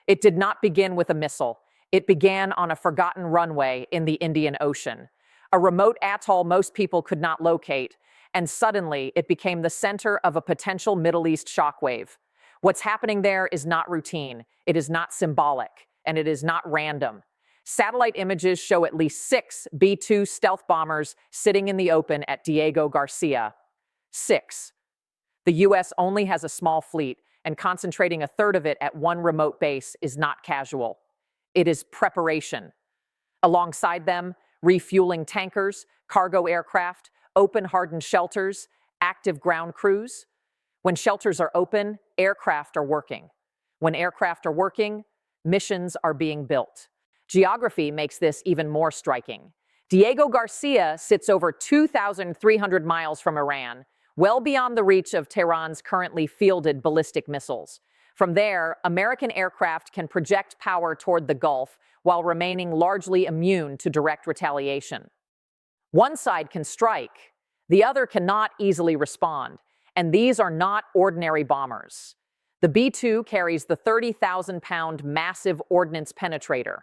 It did not begin with a missile. It began on a forgotten runway in the Indian Ocean, a remote atoll most people could not locate, and suddenly it became the center of a potential Middle East shockwave. What's happening there is not routine, it is not symbolic, and it is not random. Satellite images show at least 6 B-2 stealth bombers sitting in the open at Diego Garcia. 6. The U.S. only has a small fleet, and concentrating a third of it at one remote base is not casual. It is preparation. Alongside them, refueling tankers, cargo aircraft, open hardened shelters, active ground crews. When shelters are open, aircraft are working. When aircraft are working, missions are being built. Geography makes this even more striking. Diego Garcia sits over 2,300 miles from Iran, well beyond the reach of Tehran's currently fielded ballistic missiles. From there, American aircraft can project power toward the Gulf while remaining largely immune to direct retaliation. One side can strike, the other cannot easily respond, and these are not ordinary bombers. The B-2 carries the 30,000-pound massive ordnance penetrator,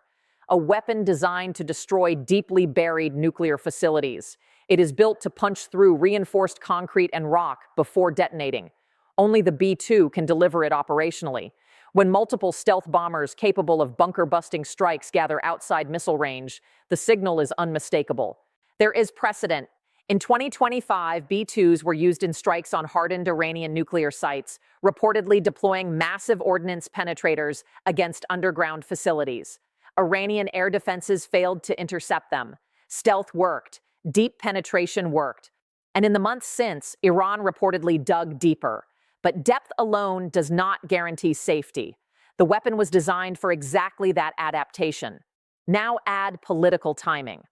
a weapon designed to destroy deeply buried nuclear facilities. It is built to punch through reinforced concrete and rock before detonating. Only the B-2 can deliver it operationally. When multiple stealth bombers capable of bunker-busting strikes gather outside missile range, the signal is unmistakable. There is precedent. In 2025, B-2s were used in strikes on hardened Iranian nuclear sites, reportedly deploying massive ordnance penetrators against underground facilities. Iranian air defenses failed to intercept them. Stealth worked. Deep penetration worked. And in the months since, Iran reportedly dug deeper. But depth alone does not guarantee safety. The weapon was designed for exactly that adaptation. Now add political timing.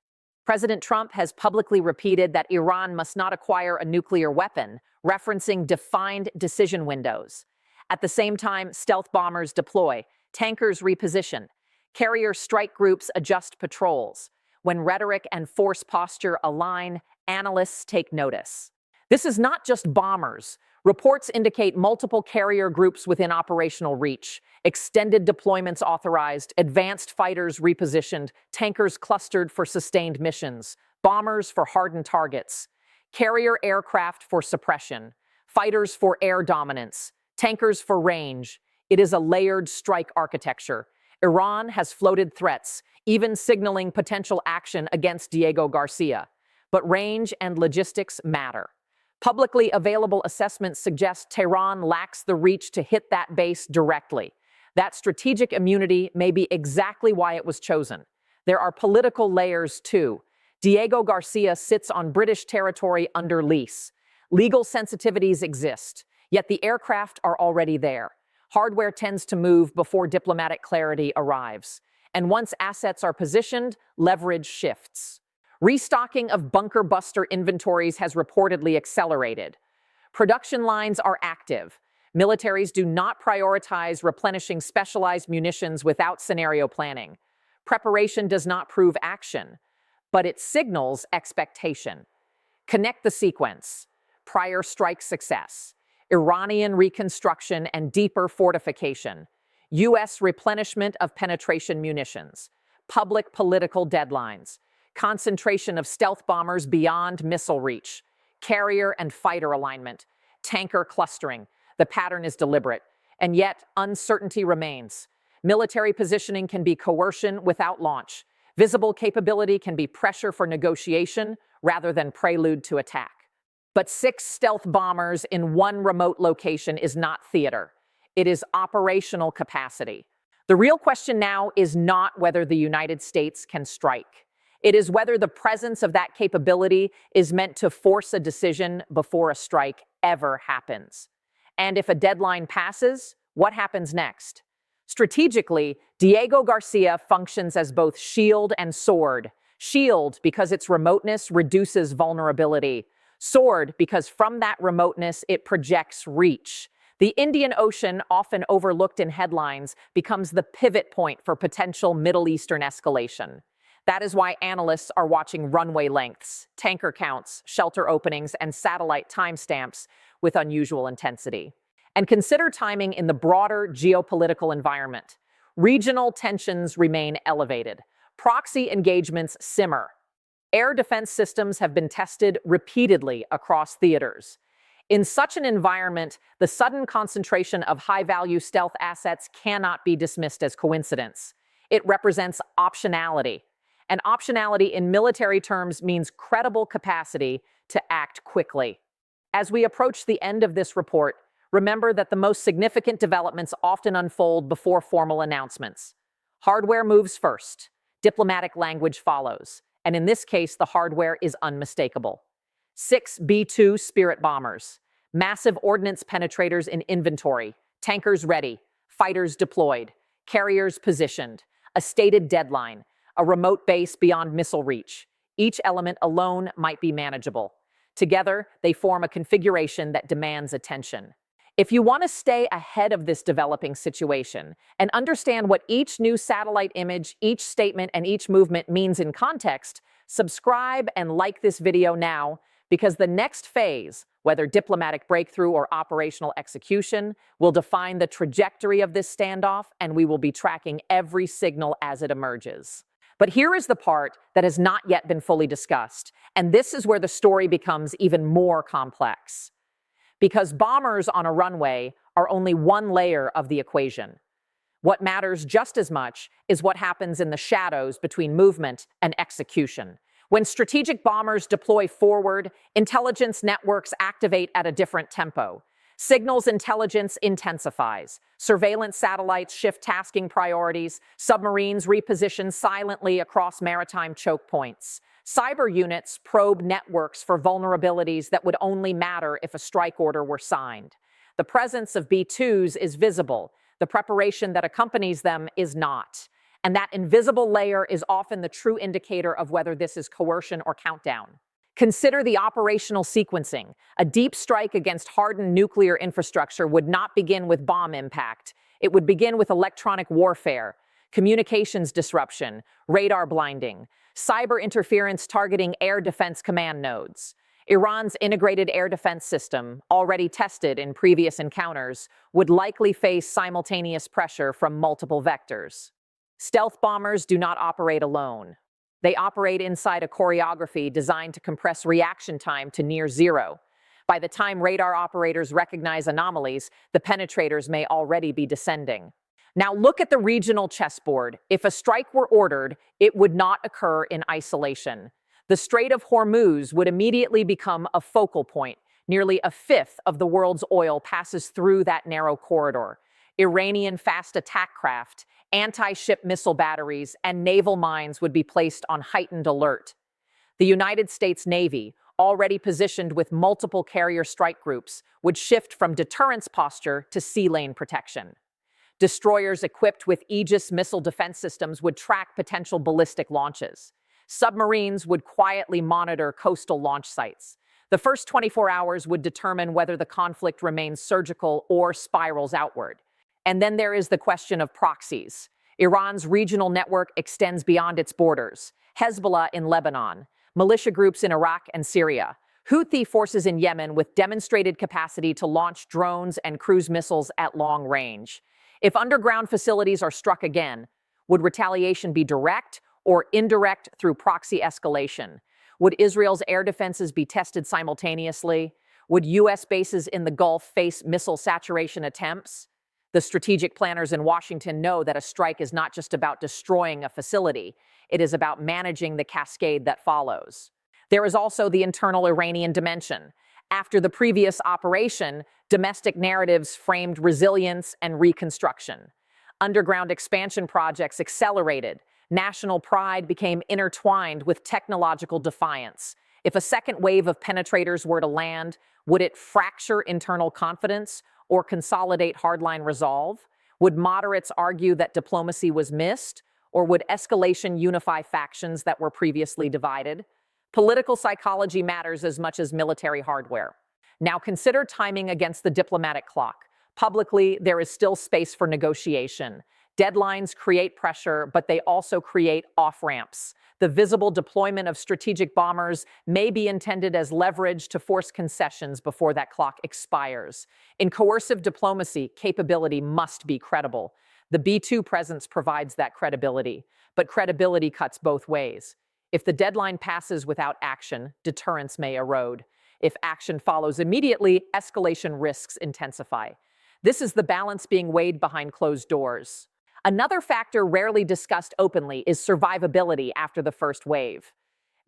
President Trump has publicly repeated that Iran must not acquire a nuclear weapon, referencing defined decision windows. At the same time, stealth bombers deploy, tankers reposition, carrier strike groups adjust patrols. When rhetoric and force posture align, analysts take notice. This is not just bombers. Reports indicate multiple carrier groups within operational reach, extended deployments authorized, advanced fighters repositioned, tankers clustered for sustained missions, bombers for hardened targets, carrier aircraft for suppression, fighters for air dominance, tankers for range. It is a layered strike architecture. Iran has floated threats, even signaling potential action against Diego Garcia. But range and logistics matter. Publicly available assessments suggest Tehran lacks the reach to hit that base directly. That strategic immunity may be exactly why it was chosen. There are political layers, too. Diego Garcia sits on British territory under lease. Legal sensitivities exist, yet the aircraft are already there. Hardware tends to move before diplomatic clarity arrives. And once assets are positioned, leverage shifts. Restocking of bunker buster inventories has reportedly accelerated. Production lines are active. Militaries do not prioritize replenishing specialized munitions without scenario planning. Preparation does not prove action, but it signals expectation. Connect the sequence. Prior strike success. Iranian reconstruction and deeper fortification. U.S. replenishment of penetration munitions. Public political deadlines. Concentration of stealth bombers beyond missile reach, carrier and fighter alignment, tanker clustering. The pattern is deliberate, and yet uncertainty remains. Military positioning can be coercion without launch. Visible capability can be pressure for negotiation rather than prelude to attack. But 6 stealth bombers in one remote location is not theater. It is operational capacity. The real question now is not whether the United States can strike. It is whether the presence of that capability is meant to force a decision before a strike ever happens. And if a deadline passes, what happens next? Strategically, Diego Garcia functions as both shield and sword. Shield because its remoteness reduces vulnerability. Sword because from that remoteness it projects reach. The Indian Ocean, often overlooked in headlines, becomes the pivot point for potential Middle Eastern escalation. That is why analysts are watching runway lengths, tanker counts, shelter openings, and satellite timestamps with unusual intensity. And consider timing in the broader geopolitical environment. Regional tensions remain elevated. Proxy engagements simmer. Air defense systems have been tested repeatedly across theaters. In such an environment, the sudden concentration of high-value stealth assets cannot be dismissed as coincidence. It represents optionality. And optionality in military terms means credible capacity to act quickly. As we approach the end of this report, remember that the most significant developments often unfold before formal announcements. Hardware moves first, diplomatic language follows, and in this case, the hardware is unmistakable. 6 B-2 Spirit bombers, massive ordnance penetrators in inventory, tankers ready, fighters deployed, carriers positioned, a stated deadline, a remote base beyond missile reach. Each element alone might be manageable. Together, they form a configuration that demands attention. If you want to stay ahead of this developing situation and understand what each new satellite image, each statement, and each movement means in context, subscribe and like this video now, because the next phase, whether diplomatic breakthrough or operational execution, will define the trajectory of this standoff, and we will be tracking every signal as it emerges. But here is the part that has not yet been fully discussed, and this is where the story becomes even more complex. Because bombers on a runway are only one layer of the equation. What matters just as much is what happens in the shadows between movement and execution. When strategic bombers deploy forward, intelligence networks activate at a different tempo. Signals intelligence intensifies. Surveillance satellites shift tasking priorities. Submarines reposition silently across maritime choke points. Cyber units probe networks for vulnerabilities that would only matter if a strike order were signed. The presence of B-2s is visible. The preparation that accompanies them is not. And that invisible layer is often the true indicator of whether this is coercion or countdown. Consider the operational sequencing. A deep strike against hardened nuclear infrastructure would not begin with bomb impact. It would begin with electronic warfare, communications disruption, radar blinding, cyber interference targeting air defense command nodes. Iran's integrated air defense system, already tested in previous encounters, would likely face simultaneous pressure from multiple vectors. Stealth bombers do not operate alone. They operate inside a choreography designed to compress reaction time to near zero. By the time radar operators recognize anomalies, the penetrators may already be descending. Now look at the regional chessboard. If a strike were ordered, it would not occur in isolation. The Strait of Hormuz would immediately become a focal point. Nearly a fifth of the world's oil passes through that narrow corridor. Iranian fast attack craft, anti-ship missile batteries, and naval mines would be placed on heightened alert. The United States Navy, already positioned with multiple carrier strike groups, would shift from deterrence posture to sea lane protection. Destroyers equipped with Aegis missile defense systems would track potential ballistic launches. Submarines would quietly monitor coastal launch sites. The first 24 hours would determine whether the conflict remains surgical or spirals outward. And then there is the question of proxies. Iran's regional network extends beyond its borders. Hezbollah in Lebanon, militia groups in Iraq and Syria, Houthi forces in Yemen with demonstrated capacity to launch drones and cruise missiles at long range. If underground facilities are struck again, would retaliation be direct or indirect through proxy escalation? Would Israel's air defenses be tested simultaneously? Would U.S. bases in the Gulf face missile saturation attempts? The strategic planners in Washington know that a strike is not just about destroying a facility. It is about managing the cascade that follows. There is also the internal Iranian dimension. After the previous operation, domestic narratives framed resilience and reconstruction. Underground expansion projects accelerated. National pride became intertwined with technological defiance. If a second wave of penetrators were to land, would it fracture internal confidence or consolidate hardline resolve? Would moderates argue that diplomacy was missed, or would escalation unify factions that were previously divided? Political psychology matters as much as military hardware. Now consider timing against the diplomatic clock. Publicly, there is still space for negotiation. Deadlines create pressure, but they also create off-ramps. The visible deployment of strategic bombers may be intended as leverage to force concessions before that clock expires. In coercive diplomacy, capability must be credible. The B-2 presence provides that credibility, but credibility cuts both ways. If the deadline passes without action, deterrence may erode. If action follows immediately, escalation risks intensify. This is the balance being weighed behind closed doors. Another factor rarely discussed openly is survivability after the first wave.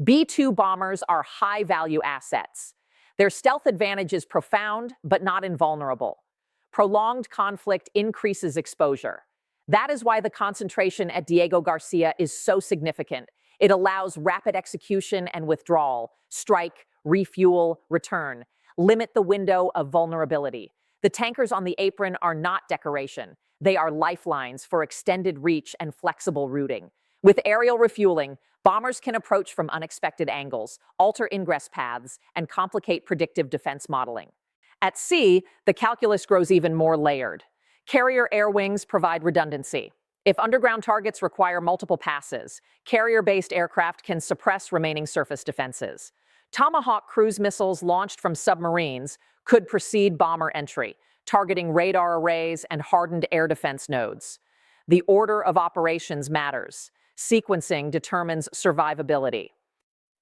B-2 bombers are high-value assets. Their stealth advantage is profound, but not invulnerable. Prolonged conflict increases exposure. That is why the concentration at Diego Garcia is so significant. It allows rapid execution and withdrawal, strike, refuel, return, limit the window of vulnerability. The tankers on the apron are not decoration. They are lifelines for extended reach and flexible routing. With aerial refueling, bombers can approach from unexpected angles, alter ingress paths, and complicate predictive defense modeling. At sea, the calculus grows even more layered. Carrier air wings provide redundancy. If underground targets require multiple passes, carrier-based aircraft can suppress remaining surface defenses. Tomahawk cruise missiles launched from submarines could precede bomber entry, targeting radar arrays and hardened air defense nodes. The order of operations matters. Sequencing determines survivability.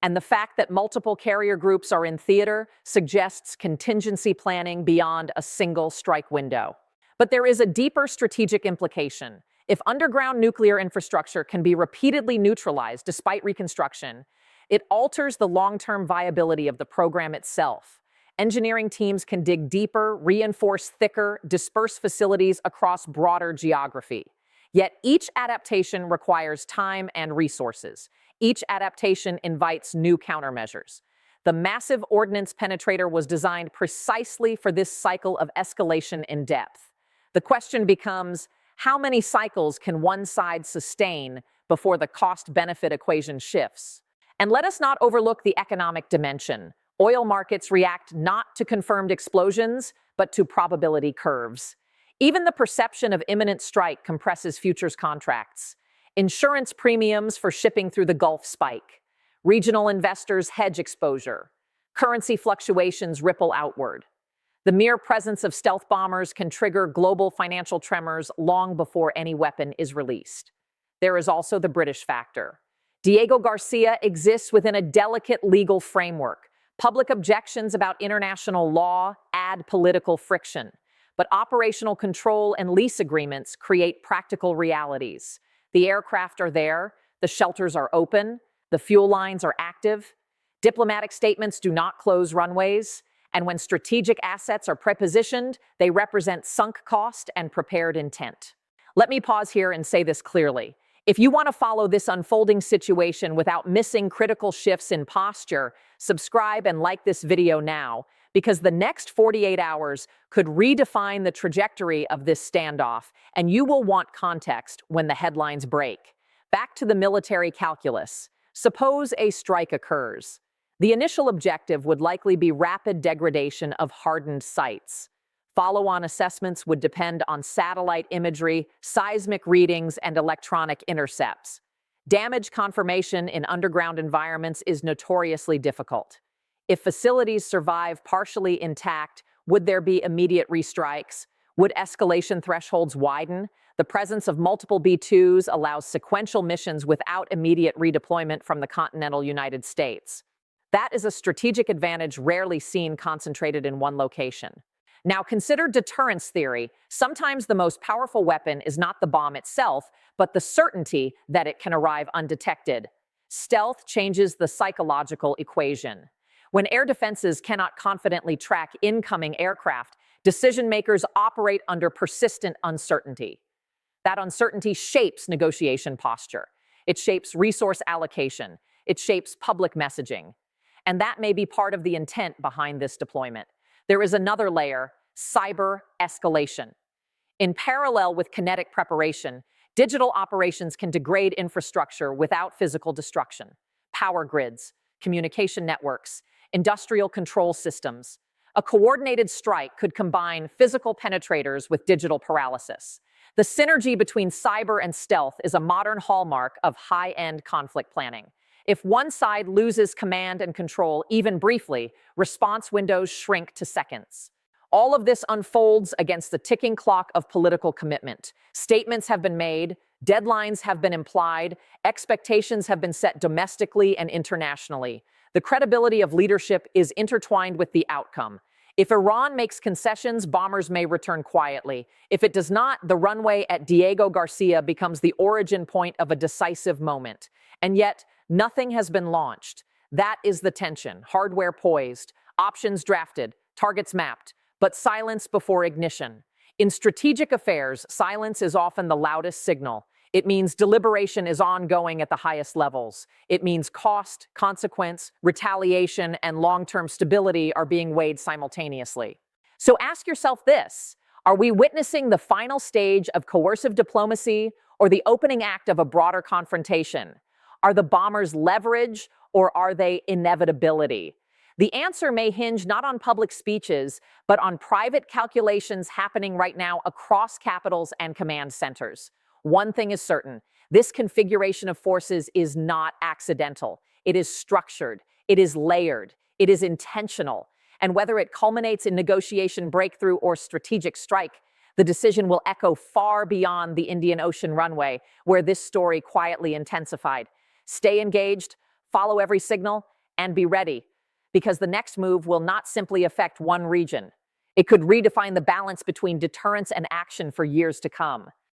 And the fact that multiple carrier groups are in theater suggests contingency planning beyond a single strike window. But there is a deeper strategic implication. If underground nuclear infrastructure can be repeatedly neutralized despite reconstruction, it alters the long-term viability of the program itself. Engineering teams can dig deeper, reinforce thicker, disperse facilities across broader geography. Yet each adaptation requires time and resources. Each adaptation invites new countermeasures. The massive ordnance penetrator was designed precisely for this cycle of escalation in depth. The question becomes, how many cycles can one side sustain before the cost-benefit equation shifts? And let us not overlook the economic dimension. Oil markets react not to confirmed explosions, but to probability curves. Even the perception of imminent strike compresses futures contracts. Insurance premiums for shipping through the Gulf spike. Regional investors hedge exposure. Currency fluctuations ripple outward. The mere presence of stealth bombers can trigger global financial tremors long before any weapon is released. There is also the British factor. Diego Garcia exists within a delicate legal framework. Public objections about international law add political friction, but operational control and lease agreements create practical realities. The aircraft are there, the shelters are open, the fuel lines are active. Diplomatic statements do not close runways. And when strategic assets are prepositioned, they represent sunk cost and prepared intent. Let me pause here and say this clearly. If you want to follow this unfolding situation without missing critical shifts in posture, subscribe and like this video now, because the next 48 hours could redefine the trajectory of this standoff, and you will want context when the headlines break. Back to the military calculus. Suppose a strike occurs. The initial objective would likely be rapid degradation of hardened sites. Follow-on assessments would depend on satellite imagery, seismic readings, and electronic intercepts. Damage confirmation in underground environments is notoriously difficult. If facilities survive partially intact, would there be immediate restrikes? Would escalation thresholds widen? The presence of multiple B-2s allows sequential missions without immediate redeployment from the continental United States. That is a strategic advantage rarely seen concentrated in one location. Now consider deterrence theory. Sometimes the most powerful weapon is not the bomb itself, but the certainty that it can arrive undetected. Stealth changes the psychological equation. When air defenses cannot confidently track incoming aircraft, decision-makers operate under persistent uncertainty. That uncertainty shapes negotiation posture. It shapes resource allocation. It shapes public messaging. And that may be part of the intent behind this deployment. There is another layer, cyber escalation. In parallel with kinetic preparation, digital operations can degrade infrastructure without physical destruction. Power grids, communication networks, industrial control systems. A coordinated strike could combine physical penetrators with digital paralysis. The synergy between cyber and stealth is a modern hallmark of high-end conflict planning. If one side loses command and control, even briefly, response windows shrink to seconds. All of this unfolds against the ticking clock of political commitment. Statements have been made, deadlines have been implied, expectations have been set domestically and internationally. The credibility of leadership is intertwined with the outcome. If Iran makes concessions, bombers may return quietly. If it does not, the runway at Diego Garcia becomes the origin point of a decisive moment. And yet, nothing has been launched. That is the tension. Hardware poised, options drafted, targets mapped, but silence before ignition. In strategic affairs, silence is often the loudest signal. It means deliberation is ongoing at the highest levels. It means cost, consequence, retaliation, and long-term stability are being weighed simultaneously. So ask yourself this: are we witnessing the final stage of coercive diplomacy or the opening act of a broader confrontation? Are the bombers leverage or are they inevitability? The answer may hinge not on public speeches, but on private calculations happening right now across capitals and command centers. One thing is certain: this configuration of forces is not accidental. It is structured, it is layered, it is intentional. And whether it culminates in negotiation breakthrough or strategic strike, the decision will echo far beyond the Indian Ocean runway, where this story quietly intensified. Stay engaged, follow every signal, and be ready, because the next move will not simply affect one region. It could redefine the balance between deterrence and action for years to come.